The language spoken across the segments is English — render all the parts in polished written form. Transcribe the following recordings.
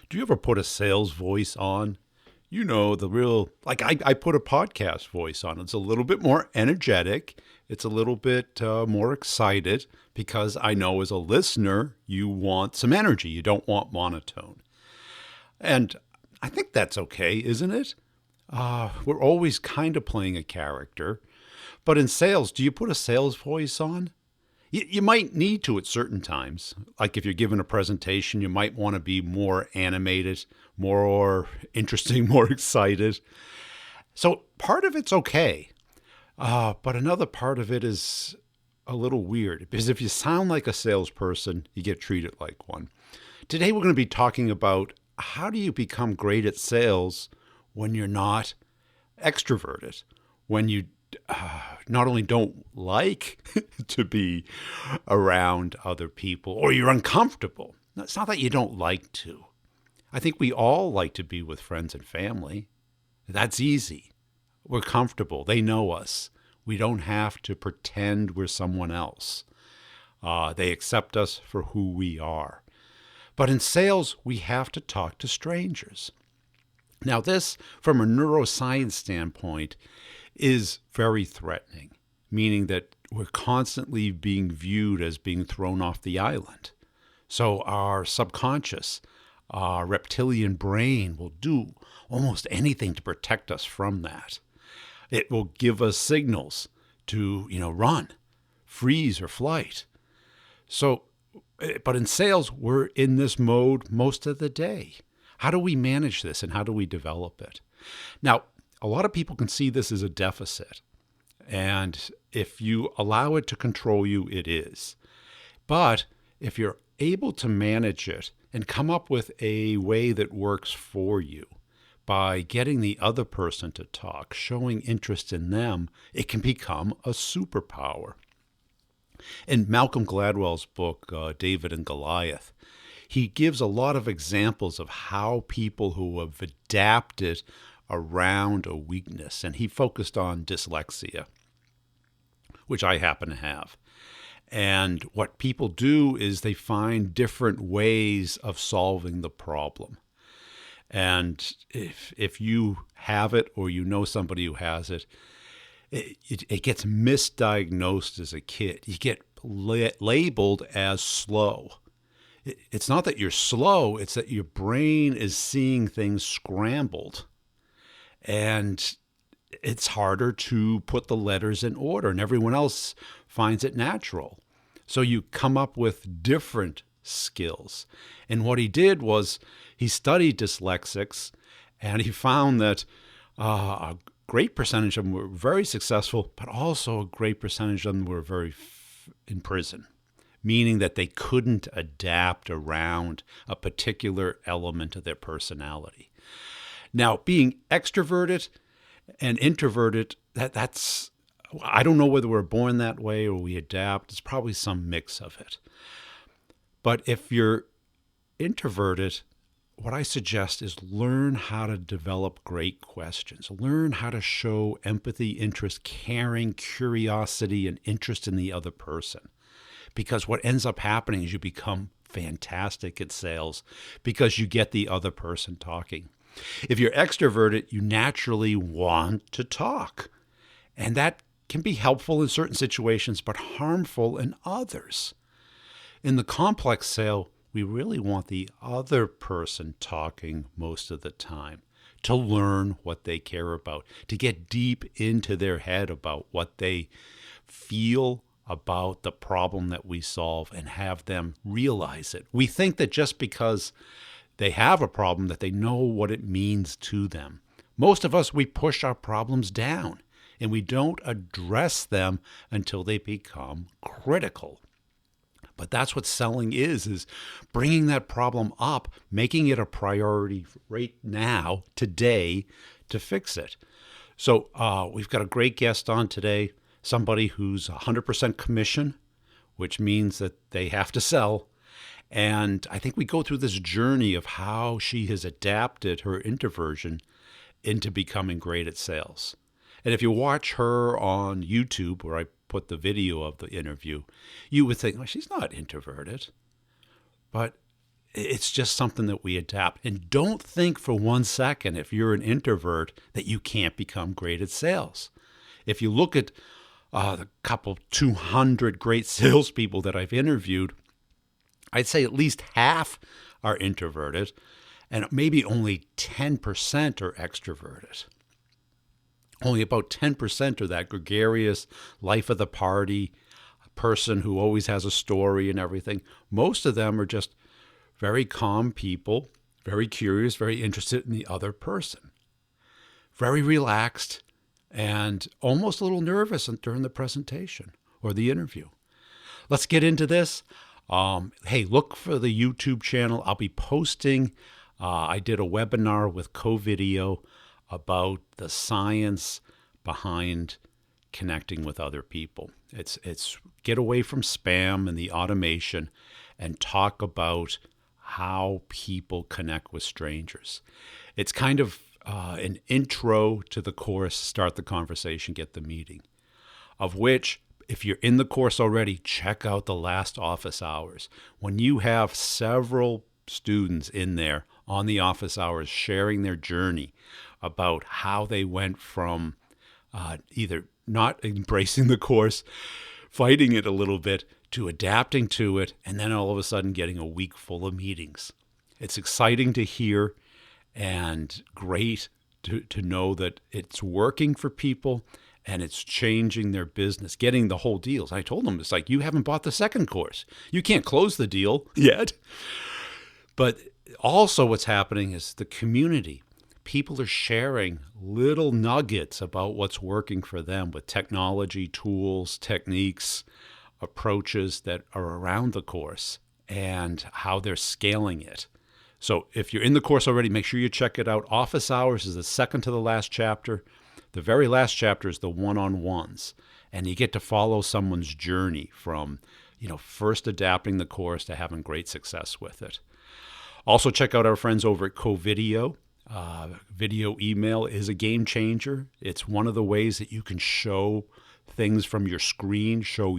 Do you ever put a sales voice on? You know, the real, like I put a podcast voice on. It's a little bit more energetic. It's a little bit more excited because I know as a listener, you want some energy. You don't want monotone. And I think that's okay, isn't it? We're always kind of playing a character. But in sales, do you put a sales voice on? You might need to at certain times. Like if you're giving a presentation, you might want to be more animated, more interesting, more excited. So part of it's okay. But another part of it is a little weird because if you sound like a salesperson, you get treated like one. Today, we're going to be talking about how do you become great at sales when you're not extroverted, when you not only don't like to be around other people or you're uncomfortable. It's not that you don't like to. I think we all like to be with friends and family. That's easy. We're comfortable. They know us. We don't have to pretend we're someone else. They accept us for who we are. But in sales, we have to talk to strangers. Now, this, from a neuroscience standpoint, is very threatening, meaning that we're constantly being viewed as being thrown off the island. So our subconscious, our reptilian brain will do almost anything to protect us from that. It will give us signals to, run, freeze, or flight. So, but in sales, we're in this mode most of the day. How do we manage this and how do we develop it? Now, a lot of people can see this as a deficit. And if you allow it to control you, it is. But if you're able to manage it and come up with a way that works for you by getting the other person to talk, showing interest in them, it can become a superpower. In Malcolm Gladwell's book, David and Goliath, he gives a lot of examples of how people who have adapted around a weakness, and he focused on dyslexia, which I happen to have. And what people do is they find different ways of solving the problem. And if you have it or you know somebody who has it, it gets misdiagnosed as a kid. You get labeled as slow. It's not that you're slow, it's that your brain is seeing things scrambled. And it's harder to put the letters in order, and everyone else finds it natural. So you come up with different skills. And what he did was he studied dyslexics, and he found that a great percentage of them were very successful, but also a great percentage of them were in prison, meaning that they couldn't adapt around a particular element of their personality. Now, being extroverted and introverted, that's, I don't know whether we're born that way or we adapt. It's probably some mix of it. But if you're introverted, what I suggest is learn how to develop great questions. Learn how to show empathy, interest, caring, curiosity, and interest in the other person. Because what ends up happening is you become fantastic at sales because you get the other person talking. If you're extroverted, you naturally want to talk. And that can be helpful in certain situations, but harmful in others. In the complex sale, we really want the other person talking most of the time to learn what they care about, to get deep into their head about what they feel about the problem that we solve and have them realize it. We think that just because they have a problem that they know what it means to them. Most of us, we push our problems down and we don't address them until they become critical. But that's what selling is bringing that problem up, making it a priority right now, today, to fix it. So we've got a great guest on today, somebody who's 100% commission, which means that they have to sell. And I think we go through this journey of how she has adapted her introversion into becoming great at sales. And if you watch her on YouTube, where I put the video of the interview, you would think, well, she's not introverted. But it's just something that we adapt. And don't think for 1 second, if you're an introvert, that you can't become great at sales. If you look at the couple 200 great salespeople that I've interviewed, I'd say at least half are introverted and maybe only 10% are extroverted. Only about 10% are that gregarious, life of the party person who always has a story and everything. Most of them are just very calm people, very curious, very interested in the other person, very relaxed, and almost a little nervous during the presentation or the interview. Let's get into this. Hey, look for the YouTube channel. I'll be posting. I did a webinar with CoVideo about the science behind connecting with other people. It's get away from spam and the automation and talk about how people connect with strangers. It's kind of an intro to the course, start the conversation, get the meeting, of which, if you're in the course already, check out the last office hours. When you have several students in there on the office hours sharing their journey about how they went from either not embracing the course, fighting it a little bit, to adapting to it, and then all of a sudden getting a week full of meetings. It's exciting to hear and great to know that it's working for people and it's changing their business, getting the whole deals. I told them, it's like, you haven't bought the second course. You can't close the deal yet. But also what's happening is the community. People are sharing little nuggets about what's working for them with technology, tools, techniques, approaches that are around the course and how they're scaling it. So if you're in the course already, make sure you check it out. Office hours is the second to the last chapter. The very last chapter is the one-on-ones. And you get to follow someone's journey from, first adapting the course to having great success with it. Also check out our friends over at CoVideo. Video email is a game changer. It's one of the ways that you can show things from your screen, show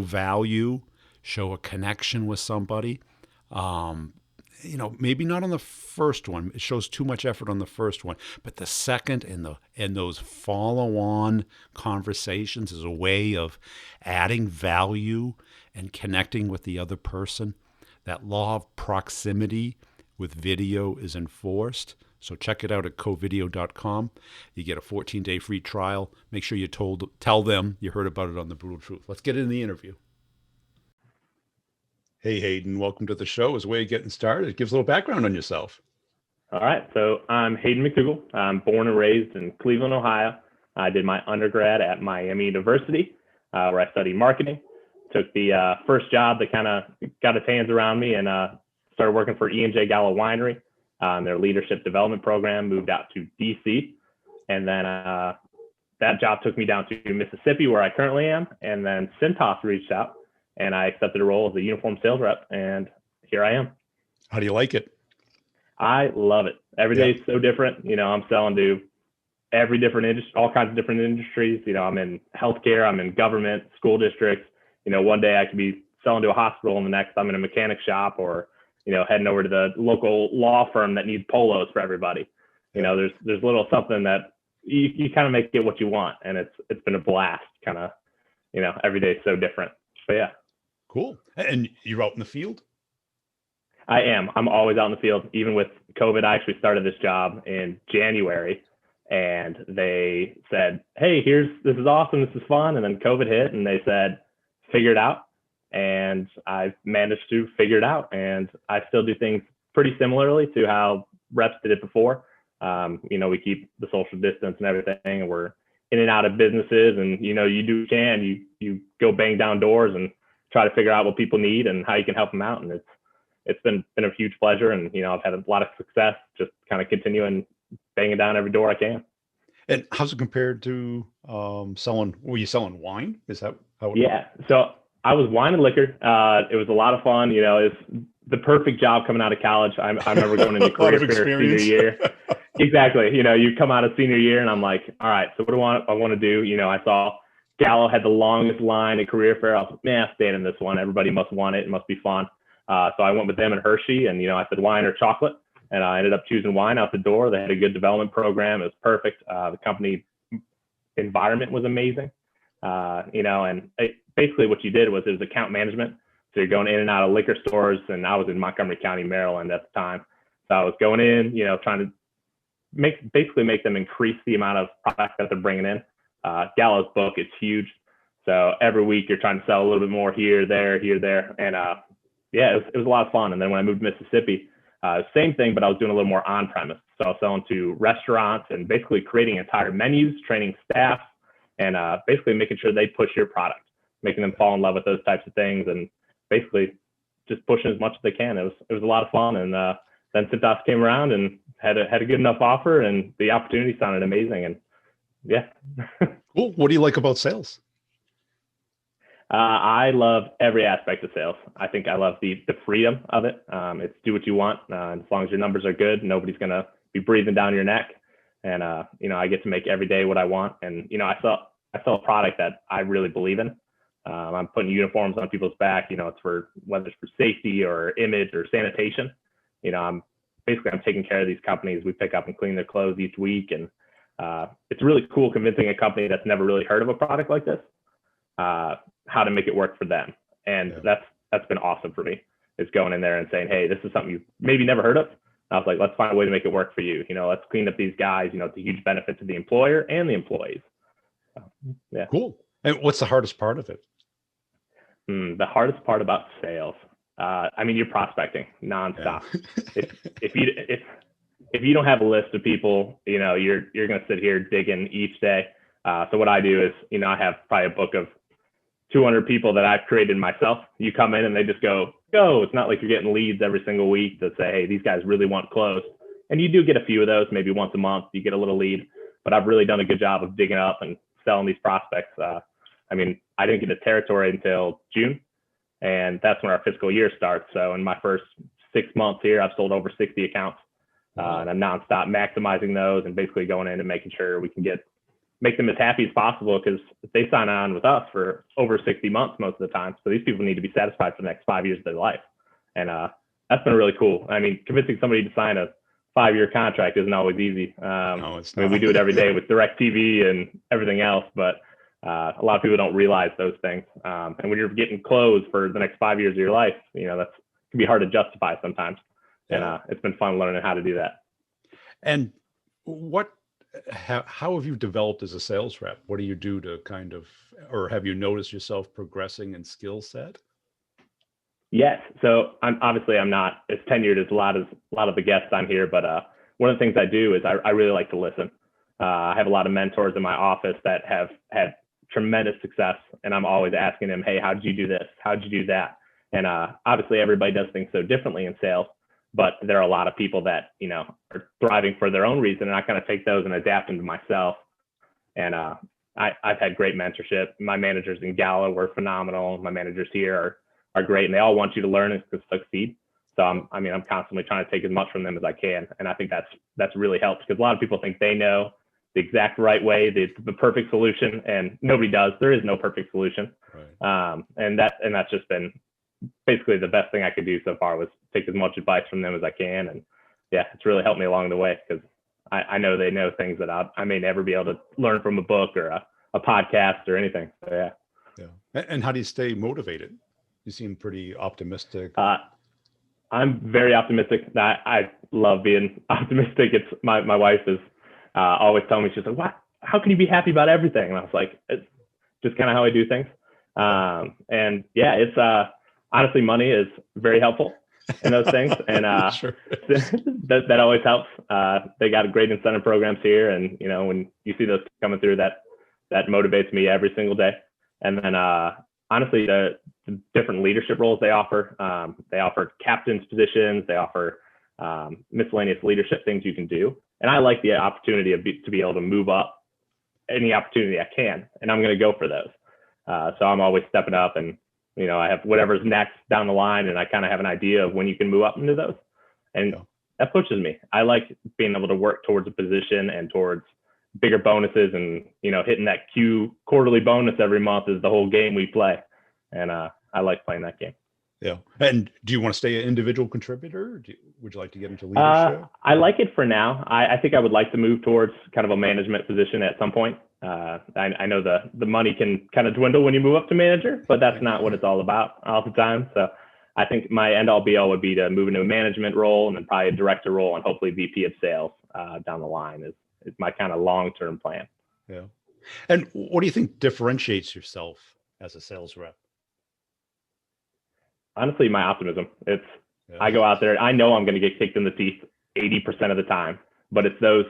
value, show a connection with somebody. Maybe not on the first one. It shows too much effort on the first one. But the second and those follow-on conversations is a way of adding value and connecting with the other person. That law of proximity with video is enforced. So check it out at covideo.com. You get a 14-day free trial. Make sure you tell them you heard about it on The Brutal Truth. Let's get into the interview. Hey, Hayden, welcome to the show. As a way of getting started, give us a little background on yourself. All right. So I'm Hayden McDougall. I'm born and raised in Cleveland, Ohio. I did my undergrad at Miami University, where I studied marketing. Took the first job that kind of got its hands around me and started working for E&J Gallo Winery, their leadership development program. Moved out to DC. And then that job took me down to Mississippi, where I currently am. And then Cintas reached out, and I accepted a role as a uniform sales rep, and here I am. How do you like it? I love it. Every day is so different. I'm selling to every different industry, all kinds of different industries. I'm in healthcare, I'm in government, school districts. One day I could be selling to a hospital, and the next I'm in a mechanic shop, or heading over to the local law firm that needs polos for everybody. There's little something that you kind of make it what you want, and it's been a blast. Kind of, every day is so different. But yeah. Cool. And you're out in the field? I am. I'm always out in the field. Even with COVID, I actually started this job in January, and they said, hey, this is awesome. This is fun. And then COVID hit, and they said, figure it out. And I've managed to figure it out. And I still do things pretty similarly to how reps did it before. We keep the social distance and everything, and we're in and out of businesses. And, you go bang down doors and try to figure out what people need and how you can help them out. And it's been a huge pleasure. And, I've had a lot of success just kind of continuing banging down every door I can. And how's it compared to were you selling wine? Is that how it Yeah. So I was wine and liquor. It was a lot of fun. It's the perfect job coming out of college. I remember going into career fair senior year. Exactly. You come out of senior year and I'm like, all right, so what do I want to do? I saw Gallo had the longest line at career fair. I was like, man, I'm staying in this one. Everybody must want it. It must be fun. So I went with them and Hershey, and, I said wine or chocolate, and I ended up choosing wine out the door. They had a good development program. It was perfect. The company environment was amazing. And basically what you did was, it was account management. So you're going in and out of liquor stores, and I was in Montgomery County, Maryland at the time. So I was going in, trying to make them increase the amount of product that they're bringing in. Gallo's book is huge. So every week you're trying to sell a little bit more here, there. And it was a lot of fun. And then when I moved to Mississippi, same thing, but I was doing a little more on premise. So I was selling to restaurants and basically creating entire menus, training staff, and basically making sure they push your product, making them fall in love with those types of things, and basically just pushing as much as they can. It was a lot of fun. And then Cintas came around and had a good enough offer, and the opportunity sounded amazing. And yeah. Cool. What do you like about sales? I love every aspect of sales. I think I love the freedom of it. It's do what you want. As long as your numbers are good, nobody's going to be breathing down your neck. And, I get to make every day what I want. And, I sell a product that I really believe in. I'm putting uniforms on people's back, it's for, whether it's for safety or image or sanitation. I'm taking care of these companies. We pick up and clean their clothes each week. And it's really cool convincing a company that's never really heard of a product like this, how to make it work for them. And that's been awesome for me, is going in there and saying, hey, this is something you've maybe never heard of. And I was like, let's find a way to make it work for you. Let's clean up these guys. It's a huge benefit to the employer and the employees. So, yeah. Cool. And what's the hardest part of it? The hardest part about sales, you're prospecting nonstop. Yeah. if you don't have a list of people, you're going to sit here digging each day. So what I do is, I have probably a book of 200 people that I've created myself. You come in and they just go. It's not like you're getting leads every single week to say, hey, these guys really want close. And you do get a few of those, maybe once a month, you get a little lead. But I've really done a good job of digging up and selling these prospects. I didn't get a territory until June, and that's when our fiscal year starts. So in my first 6 months here, I've sold over 60 accounts, and I'm nonstop maximizing those and basically going in and making sure we can make them as happy as possible, because they sign on with us for over 60 months most of the time. So these people need to be satisfied for the next 5 years of their life. And that's been really cool. Convincing somebody to sign a 5-year contract isn't always easy. No, it's not. We do it every day with DirecTV and everything else, but a lot of people don't realize those things. And when you're getting closed for the next 5 years of your life, that can be hard to justify sometimes. Yeah. And it's been fun learning how to do that. And how have you developed as a sales rep? What do you do to or have you noticed yourself progressing in skill set? Yes. So I'm not as tenured as a lot of the guests on here, but one of the things I do is I really like to listen. I have a lot of mentors in my office that have had tremendous success, and I'm always asking them, hey, how did you do this? How did you do that? And obviously everybody does things so differently in sales, but there are a lot of people that, are thriving for their own reason. And I kind of take those and adapt them to myself. And I've had great mentorship. My managers in Gala were phenomenal. My managers here are great, and they all want you to learn and to succeed. So I'm constantly trying to take as much from them as I can. And I think that's really helped, because a lot of people think they know the exact right way, the perfect solution, and nobody does. There is no perfect solution. Right. And that's just been basically the best thing I could do so far, was take as much advice from them as I can. And yeah, it's really helped me along the way, because I know they know things that I may never be able to learn from a book or a podcast or anything. So yeah. Yeah. And how do you stay motivated? You seem pretty optimistic. I'm very optimistic. I love being optimistic. It's my wife is always telling me, she's like, "What? How can you be happy about everything?" And I was like, it's just kind of how I do things. And yeah, it's honestly, money is very helpful in those things, and sure. that always helps. They got great incentive programs here, and when you see those coming through, that motivates me every single day. And then honestly, the different leadership roles they offer captain's positions, they offer miscellaneous leadership things you can do. And I like the opportunity to be able to move up any opportunity I can, and I'm going to go for those. So I'm always stepping up, and I have whatever's next down the line, and I kind of have an idea of when you can move up into those, and that pushes me. I like being able to work towards a position and towards bigger bonuses, and hitting that quarterly bonus every month is the whole game we play, and I like playing that game. Yeah. And do you want to stay an individual contributor? Would you like to get into leadership? I like it for now. I think I would like to move towards kind of a management position at some point. I know the money can kind of dwindle when you move up to manager, but that's not what it's all about all the time. So I think my end all be all would be to move into a management role and then probably a director role and hopefully VP of sales down the line is my kind of long-term plan. Yeah. And what do you think differentiates yourself as a sales rep? Honestly, my optimism. I go out there, I know I'm going to get kicked in the teeth 80% of the time, but it's those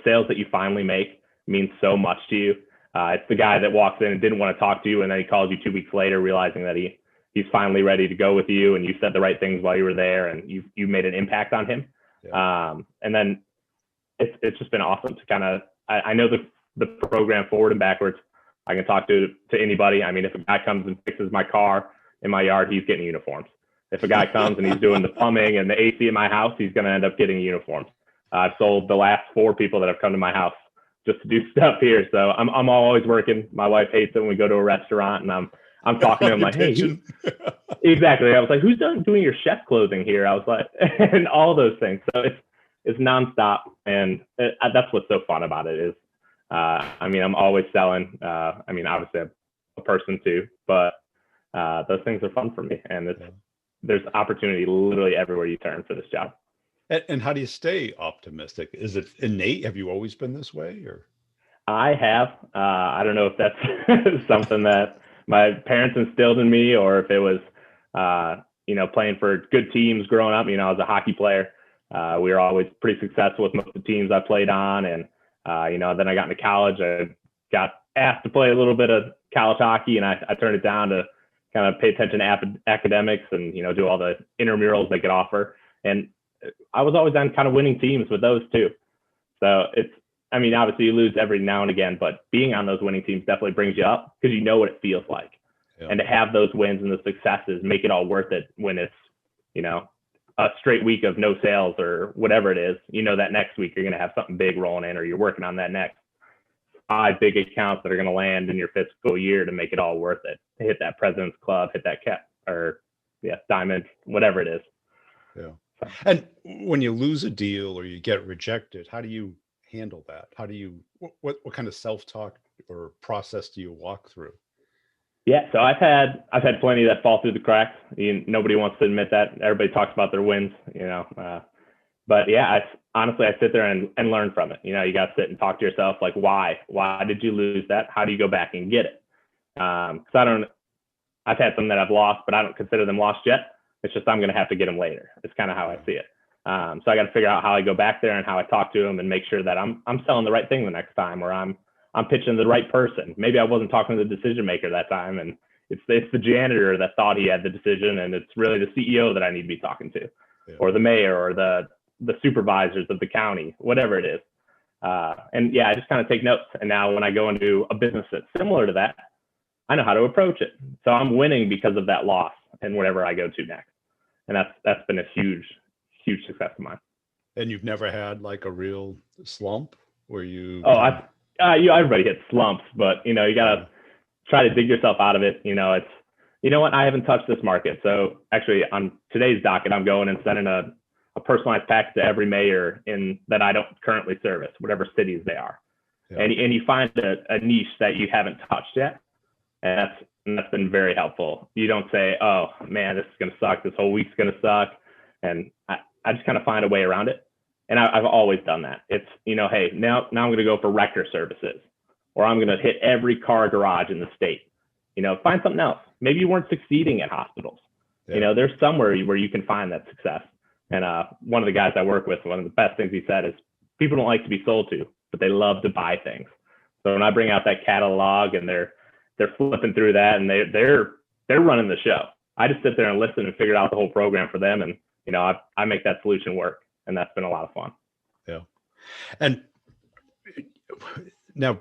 sales that you finally make mean so much to you. It's the guy that walks in and didn't want to talk to you, and then he calls you 2 weeks later, realizing that he's finally ready to go with you, and you said the right things while you were there, and you made an impact on him. Yeah. And then it's just been awesome to kind of, I know the program forward and backwards. I can talk to anybody. I mean, if a guy comes and fixes my car in my yard, he's getting uniforms. If a guy comes and he's doing the plumbing and the AC in my house, he's going to end up getting uniforms. I've sold the last 4 people that have come to my house just to do stuff here. So I'm always working. My wife hates it when we go to a restaurant and I'm talking to him like, hey, exactly. I was like, who's doing your chef clothing here? I was like, and all those things. So it's nonstop. And that's what's so fun about it is, I mean, I'm always selling. I mean, obviously I'm a person too, but those things are fun for me. And there's opportunity literally everywhere you turn for this job. And how do you stay optimistic? Is it innate? Have you always been this way, or? I have. I don't know if that's something that my parents instilled in me, or if it was, playing for good teams growing up. I was a hockey player. We were always pretty successful with most of the teams I played on, and then I got into college. I got asked to play a little bit of college hockey, and I turned it down to kind of pay attention to academics and, do all the intramurals they could offer. And I was always on kind of winning teams with those too. So obviously you lose every now and again, but being on those winning teams definitely brings you up because you know what it feels like. Yeah. And to have those wins and the successes make it all worth it when it's, a straight week of no sales or whatever it is, that next week you're going to have something big rolling in, or you're working on that next 5 big accounts that are going to land in your fiscal year to make it all worth it. To hit that President's Club, hit that diamond, whatever it is. Yeah. So. And when you lose a deal or you get rejected, how do you handle that? How do you, what kind of self-talk or process do you walk through? Yeah. So I've had plenty that fall through the cracks. Nobody wants to admit that. Everybody talks about their wins, but yeah, honestly, I sit there and learn from it. You got to sit and talk to yourself, like, why did you lose that? How do you go back and get it? Because I've had some that I've lost, but I don't consider them lost yet. It's just, I'm going to have to get them later. It's kind of how I see it. So I got to figure out how I go back there and how I talk to them and make sure that I'm selling the right thing the next time, or I'm pitching the right person. Maybe I wasn't talking to the decision maker that time, and it's the janitor that thought he had the decision, and it's really the CEO that I need to be talking to, or the mayor, or the supervisors of the county, whatever it is. I just kind of take notes. And now when I go into a business that's similar to that, I know how to approach it. So I'm winning because of that loss and whatever I go to next. And that's been a huge success of mine. And you've never had like a real slump where you? Oh, everybody hits slumps, but you got to try to dig yourself out of it. It's, I haven't touched this market. So actually on today's docket, I'm going and sending a personalized pack to every mayor that I don't currently service, whatever cities they are. Yeah. And you find a niche that you haven't touched yet. And that's been very helpful. You don't say, oh man, this is going to suck. This whole week's going to suck. And I just kind of find a way around it. And I've always done that. It's, hey, now I'm going to go for wrecker services, or I'm going to hit every car garage in the state. Find something else. Maybe you weren't succeeding at hospitals. Yeah. There's somewhere where you can find that success. And one of the guys I work with, one of the best things he said is, people don't like to be sold to, but they love to buy things. So when I bring out that catalog and they're flipping through that and they're running the show, I just sit there and listen and figure out the whole program for them. And, I make that solution work. And that's been a lot of fun. Yeah. And now,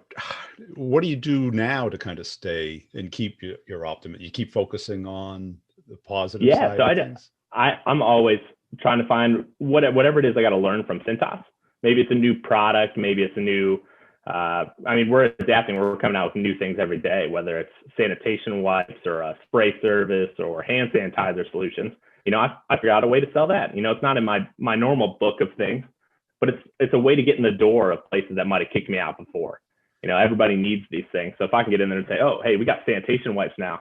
what do you do now to kind of stay and keep your optimism? You keep focusing on the positive side of things? I'm always trying to find whatever it is I got to learn from Cintas. Maybe it's a new product. Maybe it's a new I mean, we're adapting. We're coming out with new things every day, whether it's sanitation wipes or a spray service or hand sanitizer solutions. I figured out a way to sell that. It's not in my normal book of things, but it's a way to get in the door of places that might have kicked me out before. Everybody needs these things. So if I can get in there and say, oh, hey, we got sanitation wipes now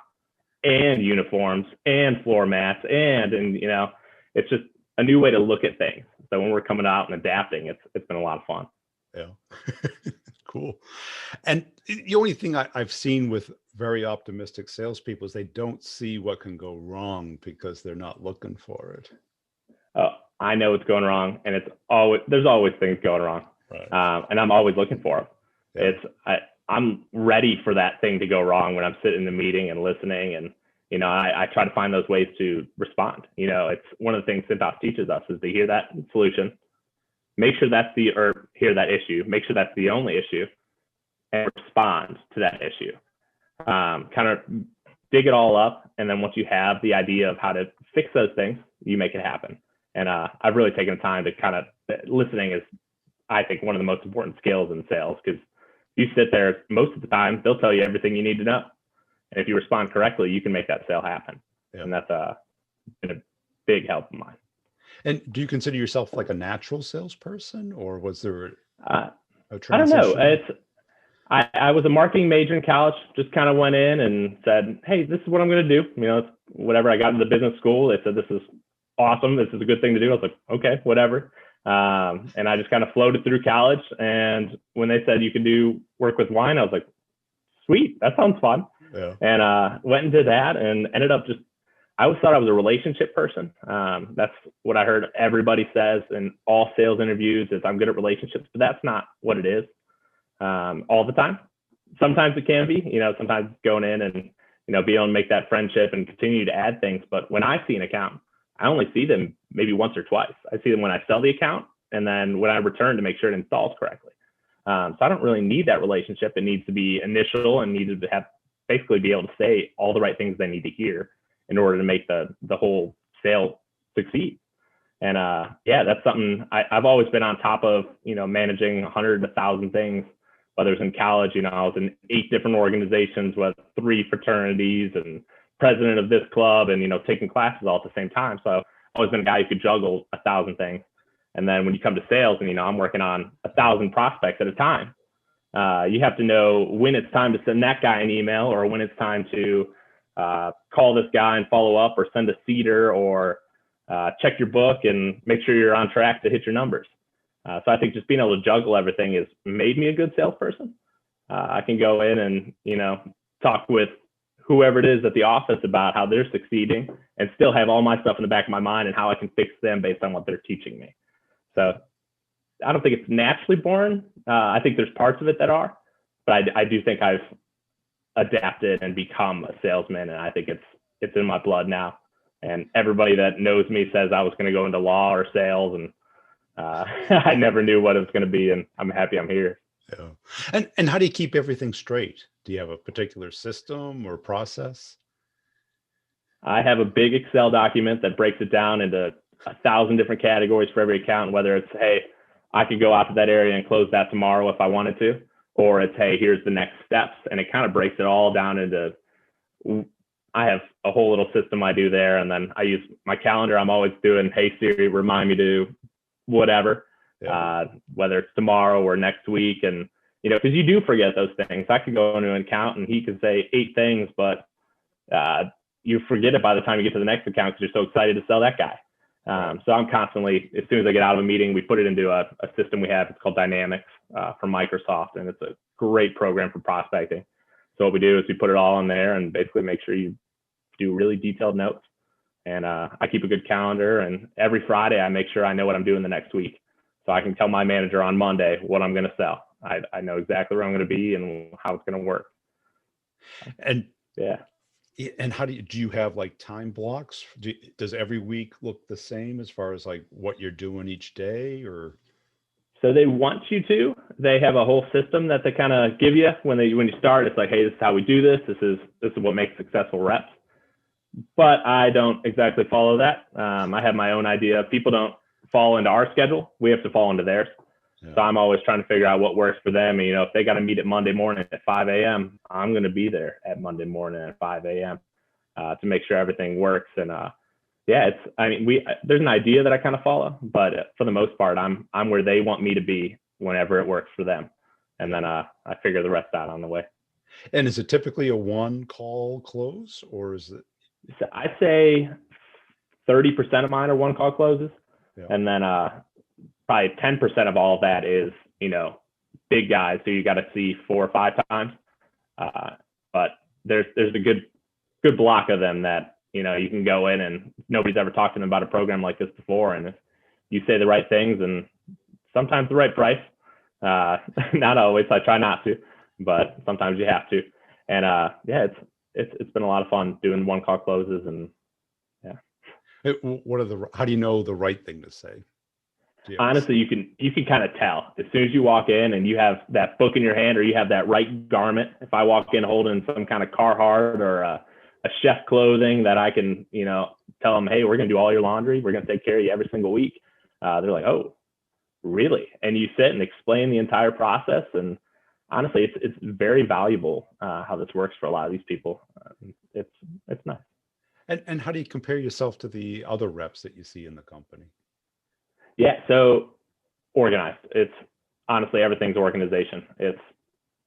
and uniforms and floor mats and it's just a new way to look at things. So when we're coming out and adapting, it's been a lot of fun. Yeah. Cool. And the only thing I've seen with very optimistic salespeople is they don't see what can go wrong because they're not looking for it. Oh, I know what's going wrong, and there's always things going wrong, right. And I'm always looking for them. Yeah. I'm ready for that thing to go wrong when I'm sitting in the meeting and listening, and I try to find those ways to respond. It's one of the things Cintas teaches us is to hear that solution, make sure hear that issue, make sure that's the only issue, and respond to that issue. Kind of dig it all up, and then once you have the idea of how to fix those things, you make it happen. And I've really taken the time to listening is, I think, one of the most important skills in sales, because you sit there most of the time, they'll tell you everything you need to know. And if you respond correctly, you can make that sale happen. Yeah. And that's been a big help of mine. And do you consider yourself like a natural salesperson, or was there a transition? I don't know. I was a marketing major in college, just kind of went in and said, hey, this is what I'm going to do. Whatever. I got into the business school. They said, this is awesome. This is a good thing to do. I was like, okay, whatever. And I just kind of floated through college. And when they said you could work with wine, I was like, sweet, that sounds fun. Yeah. And went into that and ended up I always thought I was a relationship person. That's what I heard everybody says in all sales interviews is I'm good at relationships, but that's not what it is all the time. Sometimes it can be, sometimes going in and, be able to make that friendship and continue to add things. But when I see an account, I only see them maybe once or twice. I see them when I sell the account and then when I return to make sure it installs correctly. So I don't really need that relationship. It needs to be initial and needs to have basically be able to say all the right things they need to hear in order to make the whole sale succeed. And that's something I've always been on top of, managing 100 to 1,000 things, whether it's in college, I was in 8 different organizations with 3 fraternities and president of this club and, taking classes all at the same time. So I've always been a guy who could juggle 1,000 things. And then when you come to sales and, I'm working on 1,000 prospects at a time, you have to know when it's time to send that guy an email or when it's time to call this guy and follow up or send a seeder or check your book and make sure you're on track to hit your numbers. So I think just being able to juggle everything has made me a good salesperson. I can go in and, talk with whoever it is at the office about how they're succeeding and still have all my stuff in the back of my mind and how I can fix them based on what they're teaching me. So I don't think it's naturally born. I think there's parts of it that are, but I do think I've adapted and become a salesman. And I think it's in my blood now. And everybody that knows me says I was going to go into law or sales, and I never knew what it was going to be. And I'm happy I'm here. Yeah. And how do you keep everything straight? Do you have a particular system or process? I have a big Excel document that breaks it down into 1,000 different categories for every account, whether it's, hey, I could go out to that area and close that tomorrow if I wanted to, or it's, hey, here's the next steps. And it kind of breaks it all down into, I have a whole little system I do there. And then I use my calendar. I'm always doing, hey, Siri, remind me to whatever, whether it's tomorrow or next week. And, because you do forget those things. I could go into an account and he could say 8 things, but you forget it by the time you get to the next account because you're so excited to sell that guy. So I'm constantly, as soon as I get out of a meeting, we put it into a system we have. It's called Dynamics from Microsoft, and it's a great program for prospecting. So what we do is we put it all in there and basically make sure you do really detailed notes. And I keep a good calendar, and every Friday I make sure I know what I'm doing the next week. So I can tell my manager on Monday what I'm going to sell. I know exactly where I'm going to be and how it's going to work. And yeah. And how do you have like time blocks? Does every week look the same as far as like what you're doing each day, or? So they want you to. They have a whole system that they kind of give you when you start. It's like, hey, this is how we do this. This is what makes successful reps. But I don't exactly follow that. I have my own idea. People don't fall into our schedule. We have to fall into theirs. So I'm always trying to figure out what works for them. And, if they got to meet at Monday morning at 5 a.m., I'm going to be there at Monday morning at 5 a.m. To make sure everything works. And there's an idea that I kind of follow, but for the most part, I'm where they want me to be whenever it works for them. And then I figure the rest out on the way. And is it typically a one call close, or is it? So I'd say 30% of mine are one call closes. Yeah. And then probably 10% of all of that is, big guys who you got to see 4 or 5 times. But there's a good block of them that, you can go in and nobody's ever talked to them about a program like this before. And if you say the right things and sometimes the right price, not always, I try not to, but sometimes you have to. And it's been a lot of fun doing one call closes. And how do you know the right thing to say? Honestly, you can kind of tell as soon as you walk in and you have that book in your hand or you have that right garment. If I walk in holding some kind of Carhartt or a chef clothing that I can, tell them, hey, we're going to do all your laundry. We're going to take care of you every single week. They're like, oh, really? And you sit and explain the entire process. And honestly, it's very valuable how this works for a lot of these people. It's nice. And how do you compare yourself to the other reps that you see in the company? Yeah, so organized. It's honestly, everything's organization.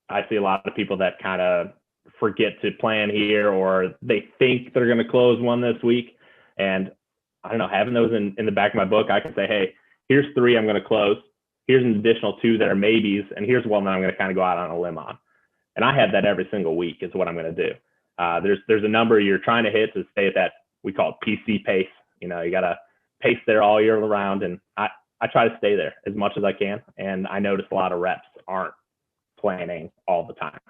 I see a lot of people that kind of forget to plan here, or they think they're going to close one this week. And I don't know, having those in the back of my book, I can say, hey, here's 3 I'm going to close. Here's an additional 2 that are maybes. And here's one that I'm going to kind of go out on a limb on. And I have that every single week is what I'm going to do. There's a number you're trying to hit to stay at that, we call it PC pace. You got to pace there all year round. And I try to stay there as much as I can. And I notice a lot of reps aren't planning all the time.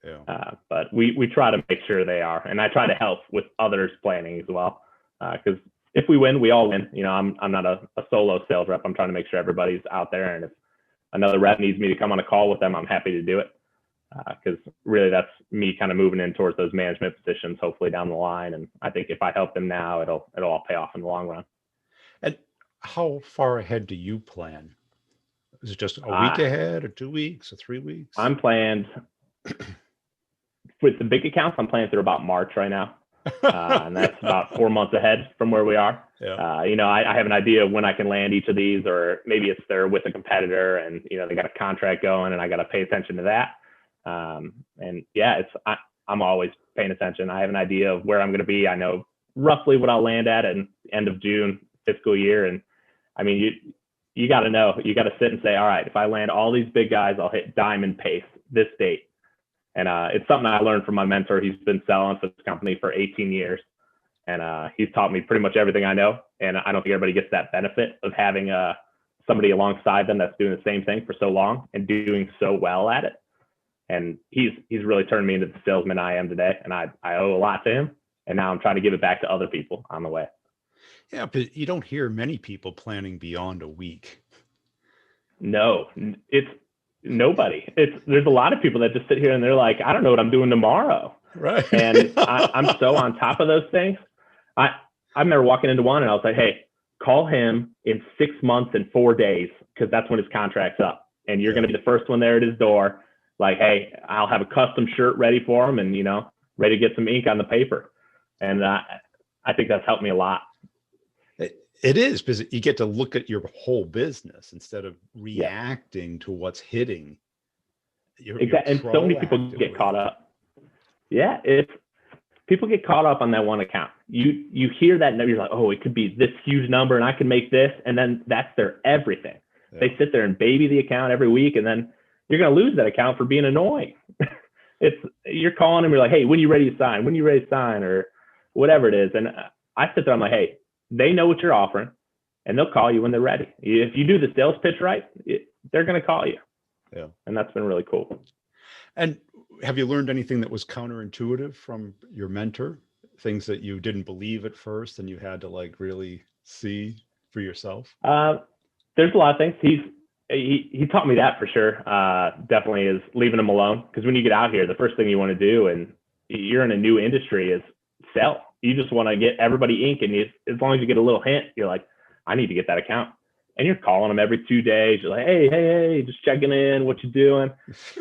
Yeah. But we try to make sure they are. And I try to help with others planning as well. Because if we win, we all win. I'm not a solo sales rep. I'm trying to make sure everybody's out there. And if another rep needs me to come on a call with them, I'm happy to do it. Because really that's me kind of moving in towards those management positions, hopefully down the line. And I think if I help them now, it'll all pay off in the long run. And how far ahead do you plan? Is it just a week ahead, or 2 weeks, or 3 weeks? I'm planned with the big accounts. I'm planning through about March right now. And that's about 4 months ahead from where we are. Yeah. I have an idea of when I can land each of these, or maybe they're with a competitor and, they got a contract going and I got to pay attention to that. I'm always paying attention. I have an idea of where I'm going to be. I know roughly what I'll land at end of June fiscal year. And I mean, you got to know, you got to sit and say, all right, if I land all these big guys, I'll hit diamond pace this date. And it's something I learned from my mentor. He's been selling for this company for 18 years. And he's taught me pretty much everything I know. And I don't think everybody gets that benefit of having somebody alongside them that's doing the same thing for so long and doing so well at it. And he's really turned me into the salesman I am today. And I owe a lot to him. And now I'm trying to give it back to other people on the way. Yeah, but you don't hear many people planning beyond a week. No, it's nobody. There's a lot of people that just sit here and they're like, I don't know what I'm doing tomorrow. Right. And I'm so on top of those things. I remember walking into one and I was like, hey, call him in 6 months and 4 days, because that's when his contract's up. And you're going to be the first one there at his door. Like, hey, I'll have a custom shirt ready for him and, ready to get some ink on the paper. And I think that's helped me a lot. It is, because you get to look at your whole business instead of reacting to what's hitting. Exactly. And so many people get caught up. Yeah, people get caught up on that one account. You hear that number, you're like, oh, it could be this huge number and I can make this. And then that's their everything. Yeah. They sit there and baby the account every week, and then you're going to lose that account for being annoying. You're calling them, you're like, hey, when are you ready to sign? When are you ready to sign? Or whatever it is. And I sit there, I'm like, hey, they know what you're offering and they'll call you when they're ready. If you do the sales pitch right, they're going to call you. Yeah. And that's been really cool. And have you learned anything that was counterintuitive from your mentor? Things that you didn't believe at first and you had to really see for yourself? There's a lot of things. He taught me that for sure. Definitely is leaving them alone. Because when you get out here, the first thing you want to do, and you're in a new industry, is sell. You just want to get everybody ink, and as long as you get a little hint, you're like, I need to get that account. and you're calling them every 2 days. You're like, hey, just checking in, what you doing?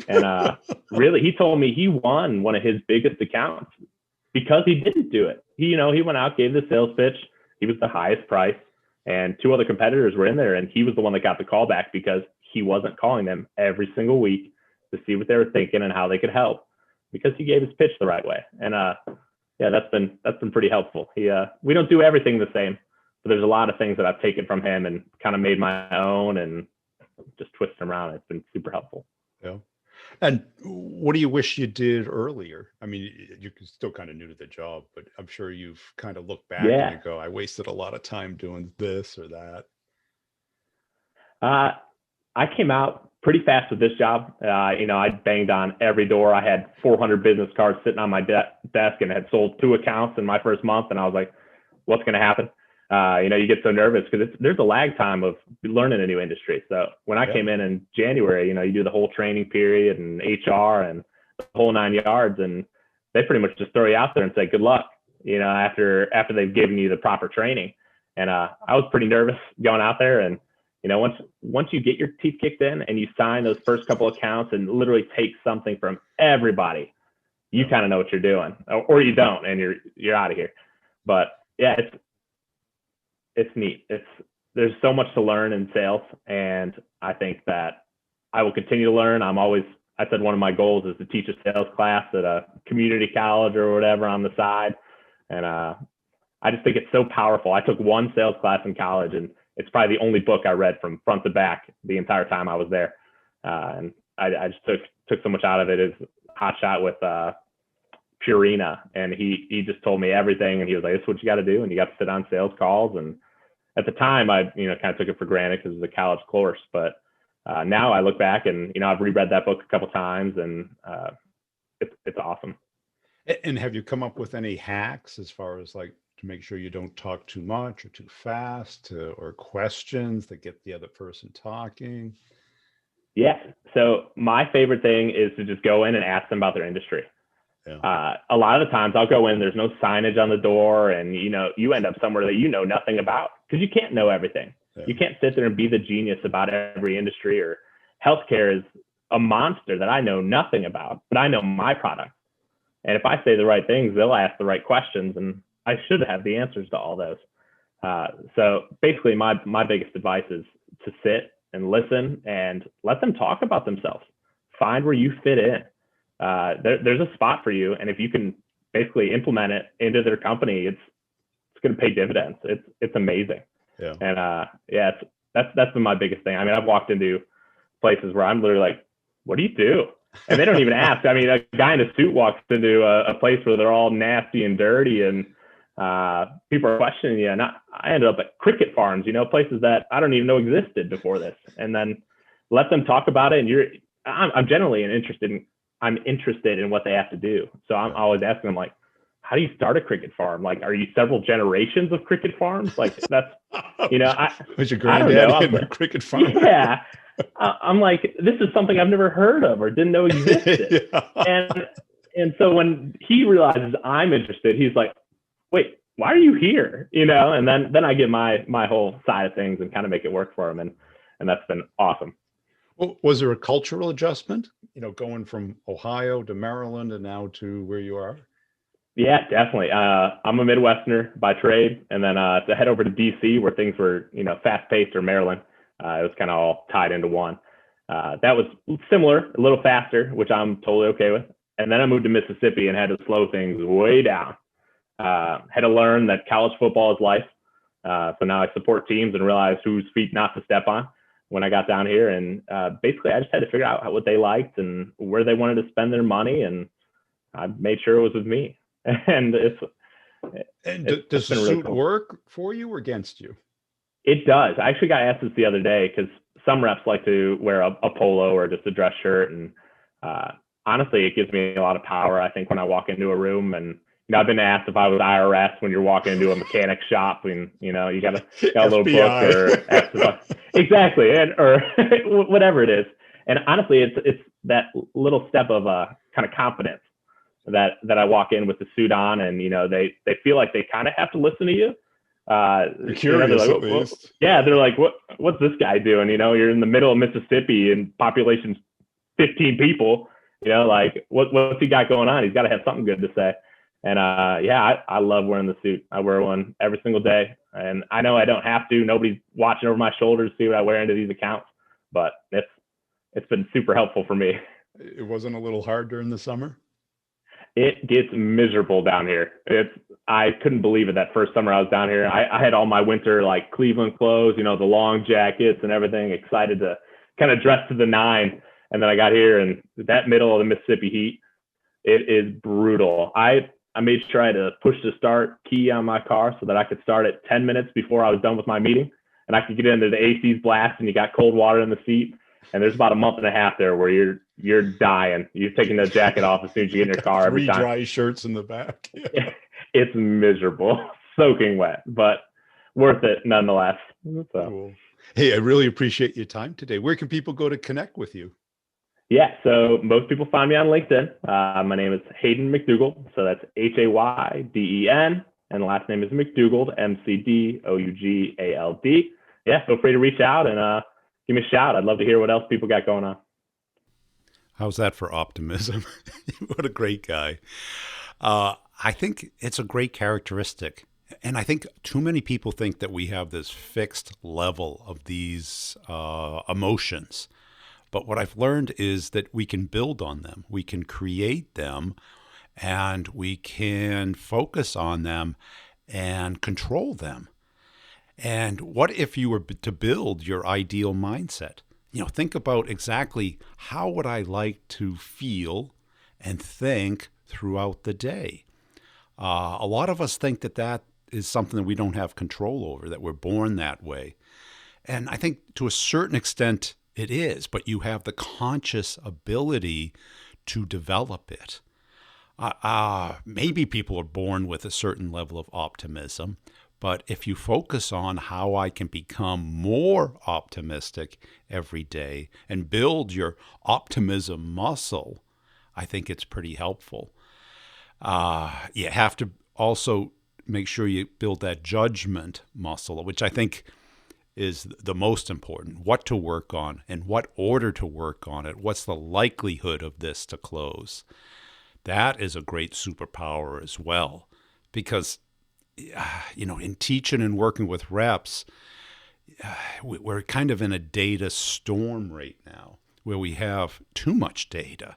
And really, he told me he won one of his biggest accounts because he didn't do it. He went out, gave the sales pitch. He was the highest price, and 2 other competitors were in there, and he was the one that got the call back because he wasn't calling them every single week to see what they were thinking and how they could help, because he gave his pitch the right way. And yeah, that's been pretty helpful. We don't do everything the same, but there's a lot of things that I've taken from him and kind of made my own and just twisted them around. It's been super helpful. Yeah. And what do you wish you did earlier? I mean, you're still kind of new to the job, but I'm sure you've kind of looked back and you go, I wasted a lot of time doing this or that. I came out pretty fast with this job. I banged on every door. I had 400 business cards sitting on my desk and had sold 2 accounts in my first month. And I was like, what's going to happen? You get so nervous because there's a lag time of learning a new industry. So when I came in January, you do the whole training period and HR and the whole 9 yards, and they pretty much just throw you out there and say, good luck, after they've given you the proper training. And I was pretty nervous going out there. And, once you get your teeth kicked in and you sign those first couple accounts and literally take something from everybody, you kind of know what you're doing, or you don't, and you're out of here. But yeah, it's neat. There's so much to learn in sales, and I think that I will continue to learn. I said one of my goals is to teach a sales class at a community college or whatever on the side. And I just think it's so powerful. I took one sales class in college, and it's probably the only book I read from front to back the entire time I was there. And I just took so much out of it. Is hot shot with Purina, and he just told me everything, and he was like, this is what you got to do, and you got to sit on sales calls. And at the time, I kind of took it for granted because it was a college course, but now I look back and I've reread that book a couple times, and it's awesome. And have you come up with any hacks as far as like to make sure you don't talk too much or too fast, or questions that get the other person talking? Yeah. So my favorite thing is to just go in and ask them about their industry. Yeah. A lot of the times I'll go in, there's no signage on the door, and you end up somewhere that you know nothing about, because you can't know everything. Yeah. You can't sit there and be the genius about every industry. Or healthcare is a monster that I know nothing about, but I know my product. And if I say the right things, they'll ask the right questions, and I should have the answers to all those. So basically my biggest advice is to sit and listen and let them talk about themselves. Find where you fit in. There's a spot for you, and if you can basically implement it into their company, it's going to pay dividends. It's amazing. Yeah. And that's been my biggest thing. I mean, I've walked into places where I'm literally like, what do you do? And they don't even ask. I mean, a guy in a suit walks into a place where they're all nasty and dirty, and people are questioning you. And I ended up at cricket farms, places that I don't even know existed before this, and then let them talk about it. And I'm generally interested in what they have to do. So I'm always asking them, like, how do you start a cricket farm? Like, are you several generations of cricket farms? Like, that's, was your granddad in a cricket farm? Yeah. I'm like, this is something I've never heard of or didn't know existed. Yeah. And so when he realizes I'm interested, he's like, wait, why are you here? And then I get my whole side of things and kind of make it work for him. And that's been awesome. Well, was there a cultural adjustment, going from Ohio to Maryland and now to where you are? Yeah, definitely. I'm a Midwesterner by trade. And then to head over to DC, where things were, fast paced, or Maryland, it was kind of all tied into one. That was similar, a little faster, which I'm totally okay with. And then I moved to Mississippi and had to slow things way down. Had to learn that college football is life. So now I support teams and realize whose feet not to step on when I got down here. And basically, I just had to figure out what they liked and where they wanted to spend their money. And I made sure it was with me. And does the suit really cool. work for you or against you? It does. I actually got asked this the other day, because some reps like to wear a polo or just a dress shirt. And honestly, it gives me a lot of power, I think, when I walk into a room. And I've been asked if I was IRS when you're walking into a mechanic shop, and you got a little book or exactly, or whatever it is. And honestly, it's that little step of kind of confidence that I walk in with the suit on, and they feel like they kind of have to listen to you, You're curious, they're like, at least. yeah, they're like, what's this guy doing? You're in the middle of Mississippi and population's 15 people. Like what's he got going on? He's got to have something good to say. And yeah, I love wearing the suit. I wear one every single day, and I know I don't have to. Nobody's watching over my shoulders to see what I wear into these accounts, but it's been super helpful for me. It wasn't a little hard during the summer? It gets miserable down here. I couldn't believe it that first summer I was down here. I had all my winter like Cleveland clothes, the long jackets and everything, excited to kind of dress to the nine. And then I got here, and that middle of the Mississippi heat, it is brutal. I made sure I had to push the start key on my car so that I could start at 10 minutes before I was done with my meeting, and I could get into the AC's blast, and you got cold water in the seat. And there's about a month and a half there where you're dying. You're taking the jacket off as soon as you get in your car every time. 3 dry shirts in the back. Yeah. It's miserable, soaking wet, but worth it nonetheless. So. Cool. Hey, I really appreciate your time today. Where can people go to connect with you? Yeah, so most people find me on LinkedIn. My name is Hayden McDougald, so that's Hayden, and the last name is McDougald, McDougald. Yeah, feel free to reach out and give me a shout. I'd love to hear what else people got going on. How's that for optimism? What a great guy. I think it's a great characteristic. And I think too many people think that we have this fixed level of these emotions. But what I've learned is that we can build on them, we can create them, and we can focus on them and control them. And what if you were to build your ideal mindset? Think about exactly how would I like to feel and think throughout the day. A lot of us think that is something that we don't have control over, that we're born that way. And I think to a certain extent, it is, but you have the conscious ability to develop it. Maybe people are born with a certain level of optimism, but if you focus on how I can become more optimistic every day and build your optimism muscle, I think it's pretty helpful. You have to also make sure you build that judgment muscle, which I think is the most important. What to work on and what order to work on it. What's the likelihood of this to close? That is a great superpower as well, because in teaching and working with reps, we're kind of in a data storm right now where we have too much data.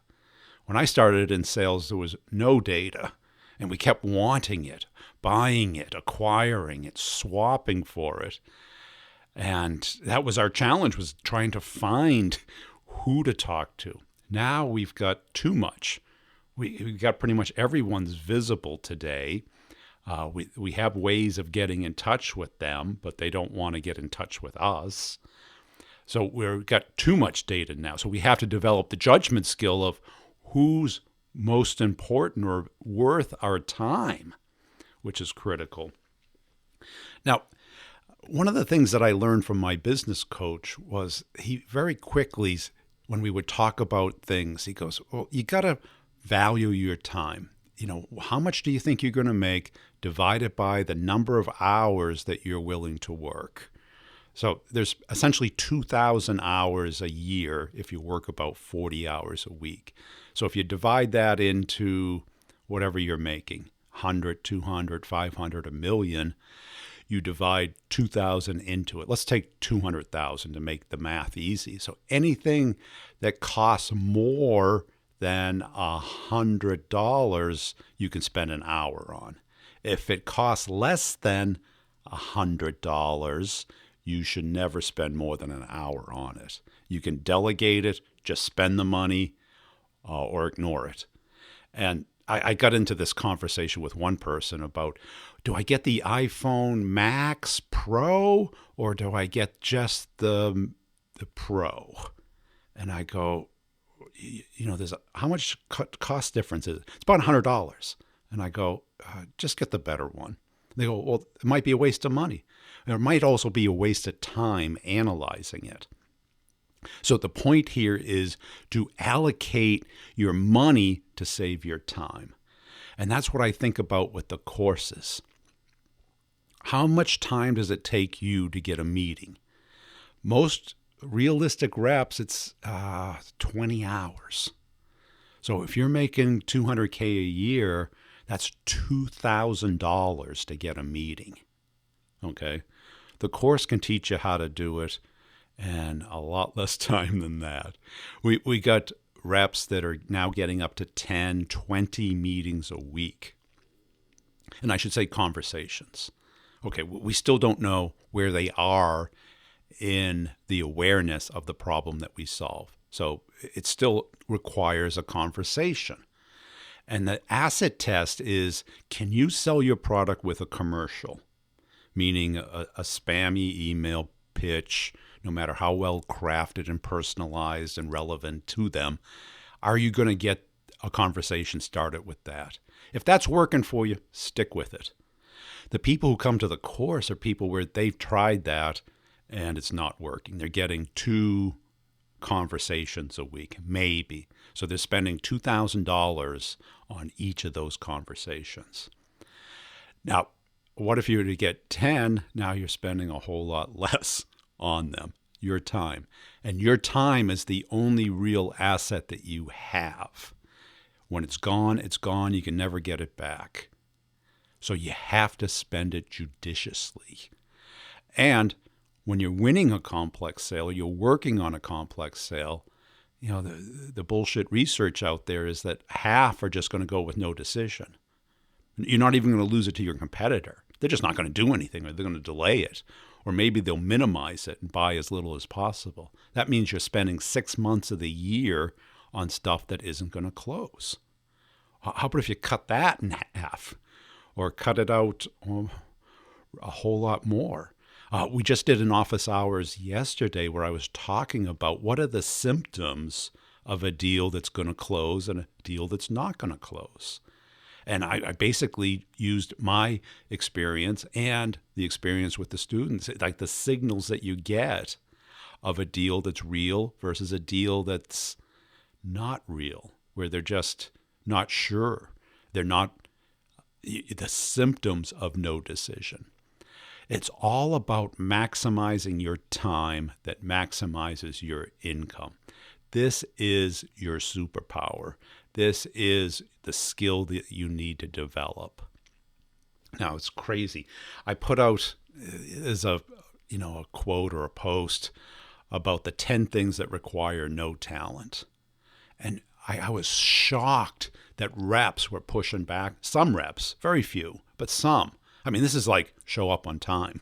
When I started in sales, there was no data, and we kept wanting it, buying it, acquiring it, swapping for it. And that was our challenge, was trying to find who to talk to. Now we've got too much. We've got pretty much everyone's visible today. We have ways of getting in touch with them, but they don't want to get in touch with us. So we've got too much data now. So we have to develop the judgment skill of who's most important or worth our time, which is critical. Now, one of the things that I learned from my business coach was he very quickly, when we would talk about things, he goes, well, you got to value your time. How much do you think you're going to make? Divide it by the number of hours that you're willing to work. So there's essentially 2,000 hours a year if you work about 40 hours a week. So if you divide that into whatever you're making, 100, 200, 500, a million, you divide 2,000 into it. Let's take 200,000 to make the math easy. So anything that costs more than $100, you can spend an hour on. If it costs less than $100, you should never spend more than an hour on it. You can delegate it, just spend the money, or ignore it. And I got into this conversation with one person about, do I get the iPhone Max Pro or do I get just the Pro? And I go, there's how much cost difference is it? It's about $100. And I go, just get the better one. They go, well, it might be a waste of money. It might also be a waste of time analyzing it. So the point here is to allocate your money to save your time. And that's what I think about with the courses. How much time does it take you to get a meeting? Most realistic reps, it's 20 hours. So if you're making $200K a year, that's $2,000 to get a meeting. Okay? The course can teach you how to do it, and a lot less time than that. We got reps that are now getting up to 10, 20 meetings a week. And I should say conversations. Okay, we still don't know where they are in the awareness of the problem that we solve. So it still requires a conversation. And the asset test is, can you sell your product with a commercial? Meaning a spammy email pitch, no matter how well crafted and personalized and relevant to them, are you going to get a conversation started with that? If that's working for you, stick with it. The people who come to the course are people where they've tried that and it's not working. They're getting 2 conversations a week, maybe. So they're spending $2,000 on each of those conversations. Now, what if you were to get 10? Now you're spending a whole lot less on them, your time. And your time is the only real asset that you have. When it's gone, it's gone. You can never get it back. So you have to spend it judiciously. And when you're winning a complex sale, you're working on a complex sale, the bullshit research out there is that half are just going to go with no decision. You're not even going to lose it to your competitor. They're just not going to do anything, or they're going to delay it. Or maybe they'll minimize it and buy as little as possible. That means you're spending 6 months of the year on stuff that isn't going to close. How about if you cut that in half? Or cut it out a whole lot more? We just did an office hours yesterday where I was talking about what are the symptoms of a deal that's going to close and a deal that's not going to close. And I basically used my experience and the experience with the students, like the signals that you get of a deal that's real versus a deal that's not real, where they're just not sure. They're not the symptoms of no decision. It's all about maximizing your time that maximizes your income. This is your superpower. This is the skill that you need to develop. Now, it's crazy. I put out as a quote or a post about the 10 things that require no talent. And I was shocked that reps were pushing back. Some reps, very few, but some. I mean, this is like show up on time.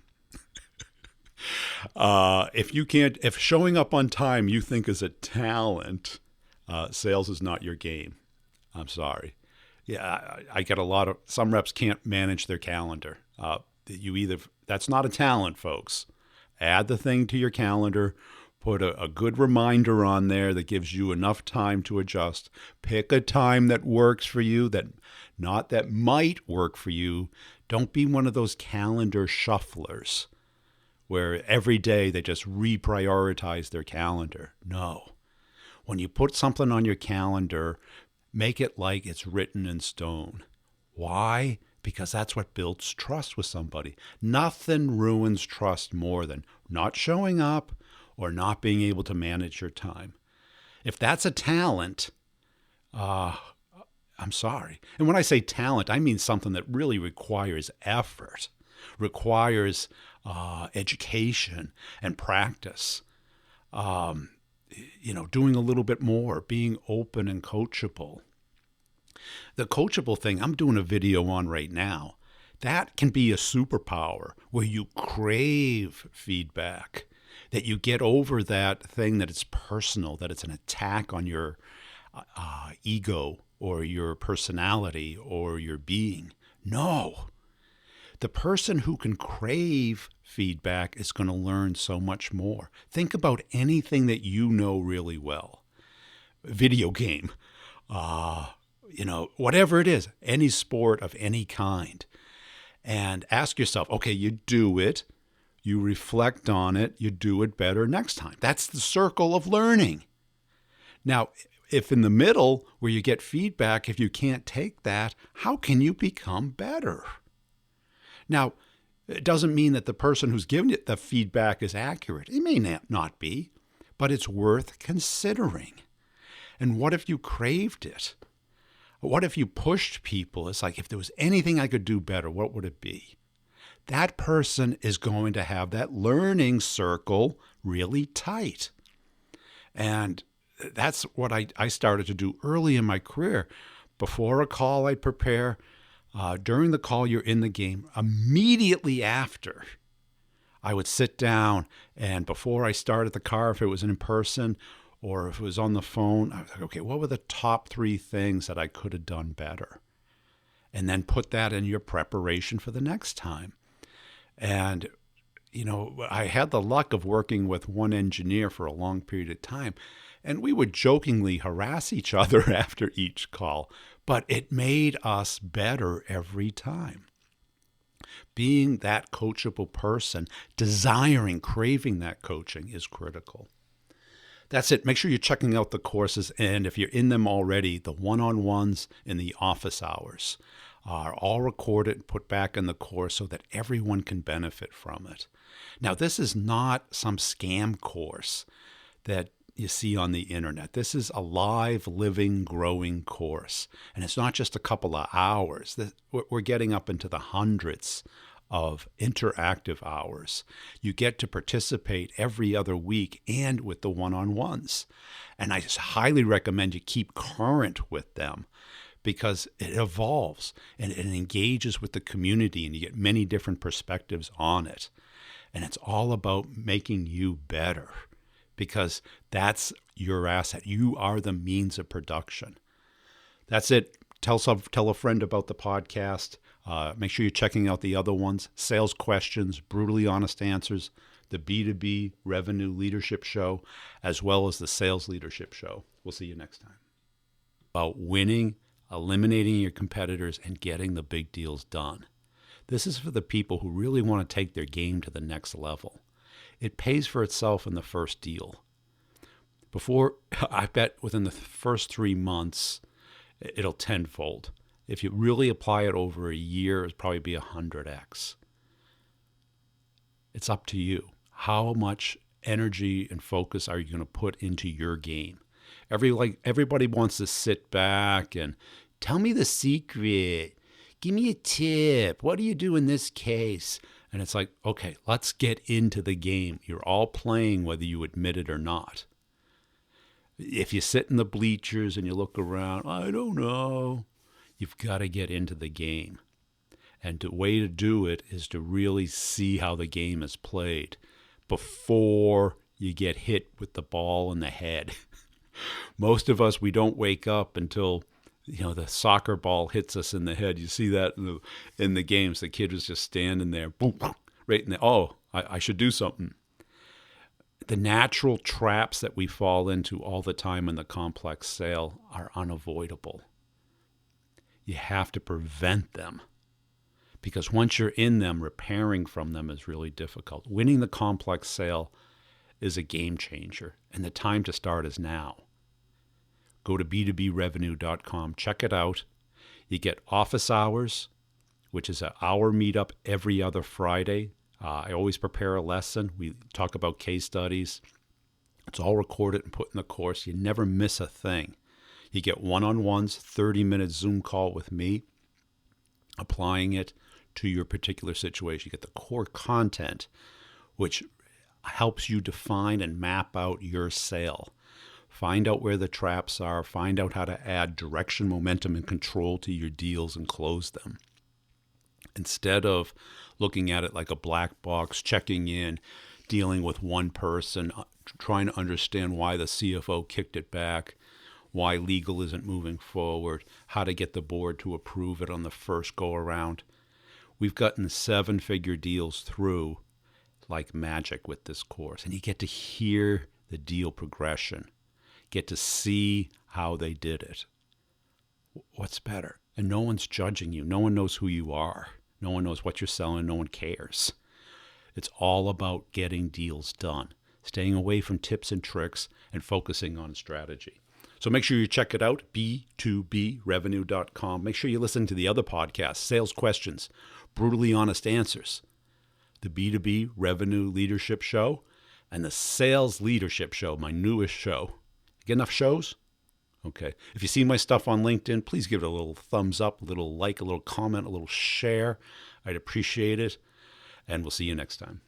If showing up on time you think is a talent, sales is not your game. I'm sorry. Yeah, I get some reps can't manage their calendar. That's not a talent, folks. Add the thing to your calendar. Put a good reminder on there that gives you enough time to adjust. Pick a time that works for you, that might work for you. Don't be one of those calendar shufflers where every day they just reprioritize their calendar. No. When you put something on your calendar, make it like it's written in stone. Why? Because that's what builds trust with somebody. Nothing ruins trust more than not showing up or not being able to manage your time. If that's a talent, I'm sorry. And when I say talent, I mean something that really requires effort, requires education and practice. Doing a little bit more, being open and coachable. The coachable thing, I'm doing a video on right now. That can be a superpower where you crave feedback, that you get over that thing that it's personal, that it's an attack on your ego or your personality or your being. No. The person who can crave feedback is going to learn so much more. Think about anything that you know really well. Video game, whatever it is, any sport of any kind. And ask yourself, okay, you do it, you reflect on it, you do it better next time. That's the circle of learning. Now, if in the middle where you get feedback, if you can't take that, how can you become better? Now, It doesn't mean that the person who's giving it the feedback is accurate. It may not be, but it's worth considering. And what if you craved it? What if you pushed people? It's like, if there was anything I could do better, what would it be? That person is going to have that learning circle really tight. And that's what I started to do early in my career. Before a call, I'd prepare. During the call, you're in the game. Immediately after, I would sit down, and before I started the car, if it was in person or if it was on the phone, I was like, okay, what were the top 3 things that I could have done better? And then put that in your preparation for the next time. And, I had the luck of working with one engineer for a long period of time, and we would jokingly harass each other after each call, but it made us better every time. Being that coachable person, craving that coaching is critical. That's it. Make sure you're checking out the courses, and if you're in them already, the one-on-ones and the office hours are all recorded and put back in the course so that everyone can benefit from it. Now, this is not some scam course that you see on the internet. This is a live, living, growing course. And it's not just a couple of hours. We're getting up into the hundreds of interactive hours. You get to participate every other week and with the one-on-ones. And I just highly recommend you keep current with them, because it evolves and it engages with the community, and you get many different perspectives on it. And it's all about making you better, because that's your asset. You are the means of production. That's it. Tell a friend about the podcast. Make sure you're checking out the other ones: Sales Questions, Brutally Honest Answers, the B2B Revenue Leadership Show, as well as the Sales Leadership Show. We'll see you next time. About winning, eliminating your competitors, and getting the big deals done. This is for the people who really want to take their game to the next level. It pays for itself in the first deal. I bet within the first 3 months, it'll tenfold. If you really apply it over a year, it'll probably be 100x. It's up to you. How much energy and focus are you going to put into your game? Everybody wants to sit back and tell me the secret. Give me a tip. What do you do in this case? And it's like, okay, let's get into the game. You're all playing whether you admit it or not. If you sit in the bleachers and you look around, I don't know. You've got to get into the game. And the way to do it is to really see how the game is played before you get hit with the ball in the head. Most of us, we don't wake up until the soccer ball hits us in the head. You see that in the games. The kid was just standing there, boom, boom, right in the, I should do something. The natural traps that we fall into all the time in the complex sale are unavoidable. You have to prevent them, because once you're in them, repairing from them is really difficult. Winning the complex sale is a game changer, and the time to start is now. Go to b2brevenue.com, check it out. You get office hours, which is an hour meetup every other Friday. I always prepare a lesson. We talk about case studies. It's all recorded and put in the course. You never miss a thing. You get one-on-ones, 30-minute Zoom call with me, applying it to your particular situation. You get the core content, which helps you define and map out your sale. Find out where the traps are. Find out how to add direction, momentum, and control to your deals and close them. Instead of looking at it like a black box, checking in, dealing with one person, trying to understand why the CFO kicked it back, why legal isn't moving forward, how to get the board to approve it on the first go-around. We've gotten 7-figure deals through like magic with this course, and you get to hear the deal progression. Get to see how they did it. What's better? And no one's judging you. No one knows who you are. No one knows what you're selling. No one cares. It's all about getting deals done, staying away from tips and tricks, and focusing on strategy. So make sure you check it out, b2brevenue.com. Make sure you listen to the other podcasts, Sales Questions, Brutally Honest Answers, the B2B Revenue Leadership Show, and the Sales Leadership Show, my newest show. Get enough shows? Okay. If you see my stuff on LinkedIn, please give it a little thumbs up, a little like, a little comment, a little share. I'd appreciate it. And we'll see you next time.